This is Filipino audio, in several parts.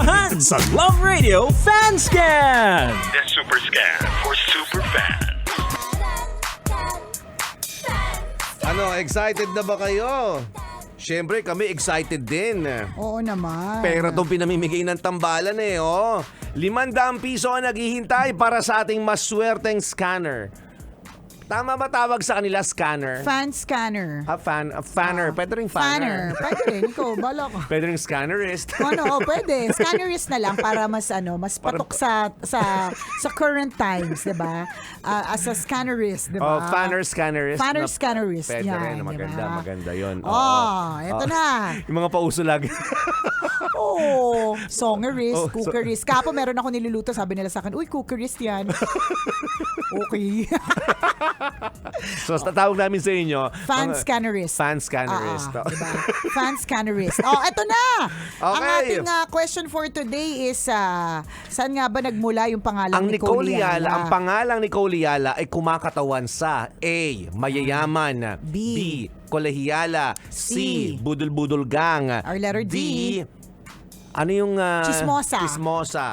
kwentuhan sa Love Radio Fan Scan! The Super Scan for super fans. Ano, excited na ba kayo? Siyempre, kami excited din. Oo naman. Pera itong pinamimigay ng tambalan oh. 500 piso ang naghihintay para sa ating maswerteng scanner. Tama ba tawag sa kanila, scanner? Fan scanner. Fanner. Pwede rin fanner. Pwede rin. Ikaw, bala ka. Pwede rin scannerist. Pwede. Scannerist na lang para mas patok sa current times, 'di ba? As a scannerist, 'di ba? Fanner, scannerist. Fanner, scannerist. Pwede yan, rin. Maganda, diba? maganda yun. Eto na. Yung mga pauso lagi. Songerist, Oh, cookerist. Kapo meron ako niluluto, sabi nila sa akin, uy, cookerist yan. Okay. So, tatawag namin sa inyo. Fan scannerist. Fan scannerist. Diba? Fan scannerist. Eto na. Ang Okay. ating question for today is, saan nga ba nagmula yung pangalang Ang Nicole Yala? Ang pangalang Nicole Yala ay kumakatawan sa A. Mayayaman. B. Kolehiyala. C. Budol-budol gang. Or letter D. Ano yung... Chismosa. Chismosa.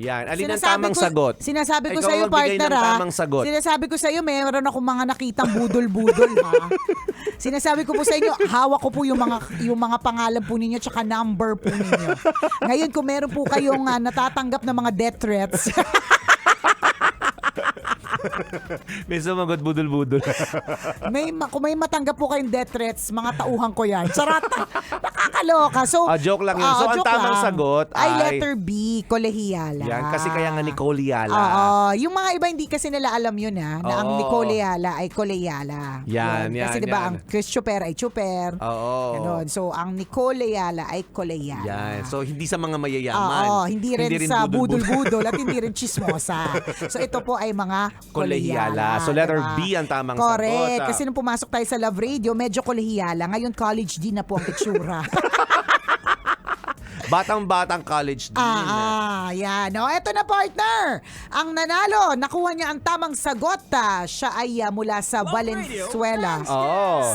Yan. Alin ang tamang sagot? Sinasabi ko Ikaw sa iyo, magbigay partner, ng tamang sagot. Sinasabi ko sa iyo, meron akong mga nakitang budol-budol, ha. Sinasabi ko po sa inyo, hawak ko po yung mga pangalan po ninyo tsaka number po ninyo. Ngayon, kung meron po kayong natatanggap na mga death threats, May sumagot budol-budol. kung may matanggap po kayong death threats, mga tauhan ko yan. Charot! Nakakaloka. So, Joke lang yun. So, ang joke tamang lang. sagot ay ay... letter B, kolehiyala. Yan. Kasi kaya nga Nicole Yala. Yung mga iba hindi kasi nila alam yun, na ang Nicole Yala ay koleyala. Yan. Kasi diba, ang Chris Chuper ay Chuper. Oo. Ganon. So, ang Nicole Yala ay koleyala. Yan. So, hindi sa mga mayayaman. Hindi rin sa budol-budol at hindi rin chismosa. So, ito po ay mga kolehiyala. So, letter diba? B ang tamang Correct. sagot. Kasi nung pumasok tayo sa Love Radio, medyo kolehiyala. Ngayon, college din na po ang itsura. Batang-batang college din. Yan. Eto na, partner. Ang nanalo, nakuha niya ang tamang sagot. Siya ay mula sa Valenzuela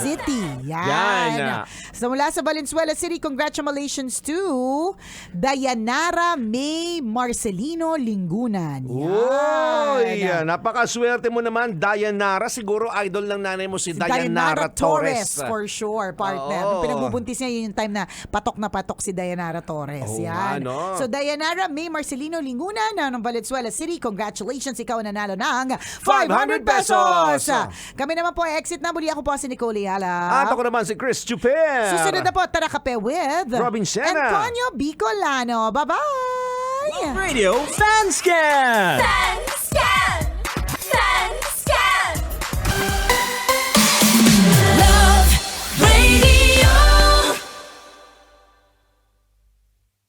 City. Yan. So, mula sa Valenzuela City, congratulations to Dayanara May Marcelino Lingunan. Uy, napakaswerte mo naman, Dayanara. Siguro idol ng nanay mo si Dayanara Torres. For sure, partner. Nung pinagbubuntis niya, yun yung time na patok si Dayanara Torres. Yan. So, Dayanara May Marcelino Lingunan ng Valenzuela City, congratulations, ikaw nanalo ng 500 pesos. Kami naman po ay exit na. Muli ako po si Nicole Yala. At ako naman si Chris Chuper. Susunod na po, Tara Kape with Robin Sena. Antonio Bicolano. Bye-bye! Love Radio Fan Scan!